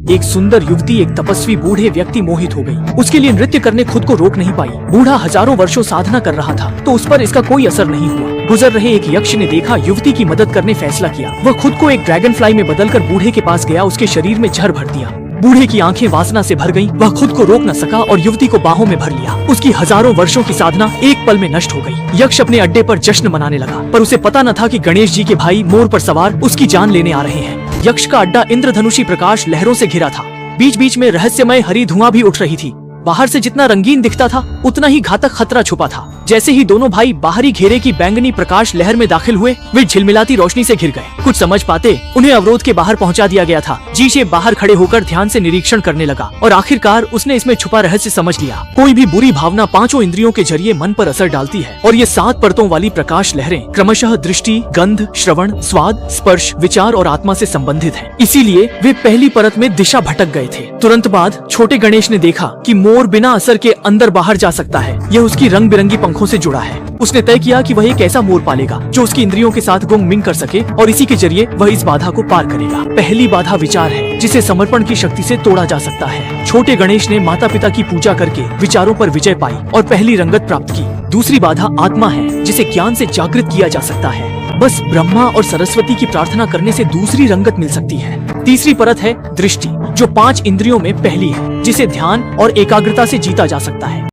एक सुंदर युवती एक तपस्वी बूढ़े व्यक्ति मोहित हो गई। उसके लिए नृत्य करने खुद को रोक नहीं पाई। बूढ़ा हजारों वर्षों साधना कर रहा था तो उस पर इसका कोई असर नहीं हुआ। गुजर रहे एक यक्ष ने देखा, युवती की मदद करने फैसला किया। वह खुद को एक ड्रैगन फ्लाई में बदलकर बूढ़े के पास गया, उसके शरीर में जहर भर दिया। बूढ़े की आंखें वासना से भर गईं। वह खुद को रोक न सका और युवती को बाहों में भर लिया। उसकी हजारों वर्षों की साधना एक पल में नष्ट हो गई। यक्ष अपने अड्डे पर जश्न मनाने लगा, पर उसे पता न था कि गणेश जी के भाई मोर पर सवार उसकी जान लेने आ रहे हैं। यक्ष का अड्डा इंद्रधनुषी प्रकाश लहरों से घिरा था। बीच बीच में रहस्यमय हरी धुआं भी उठ रही थी। बाहर से जितना रंगीन दिखता था उतना ही घातक खतरा छुपा था। जैसे ही दोनों भाई बाहरी घेरे की बैंगनी प्रकाश लहर में दाखिल हुए, वे झिलमिलाती रोशनी से घिर गए। कुछ समझ पाते उन्हें अवरोध के बाहर पहुंचा दिया गया था। जीशे बाहर खड़े होकर ध्यान से निरीक्षण करने लगा और आखिरकार उसने इसमें छुपा रहस्य समझ लिया। कोई भी बुरी भावना पांचों इंद्रियों के जरिए मन पर असर डालती है और ये 7 परतों वाली प्रकाश लहरें क्रमशः दृष्टि, गंध, श्रवण, स्वाद, स्पर्श, विचार और आत्मा से संबंधित है। इसीलिए वे पहली परत में दिशा भटक गए थे। तुरंत बाद छोटे गणेश ने देखा कि मोर बिना असर के अंदर बाहर जा सकता है। यह उसकी रंग बिरंगी पंखों से जुड़ा है। उसने तय किया कि वह एक ऐसा मोर पालेगा जो उसकी इंद्रियों के साथ गुंग मिंग कर सके और इसी के जरिए वह इस बाधा को पार करेगा। पहली बाधा विचार है, जिसे समर्पण की शक्ति से तोड़ा जा सकता है। छोटे गणेश ने माता पिता की पूजा करके विचारों पर विजय पाई और पहली रंगत प्राप्त की। दूसरी बाधा आत्मा है, जिसे ज्ञान से जागृत किया जा सकता है। बस ब्रह्मा और सरस्वती की प्रार्थना करने से दूसरी रंगत मिल सकती है। तीसरी परत है दृष्टि, जो 5 इंद्रियों में पहली है, जिसे ध्यान और एकाग्रता से जीता जा सकता है।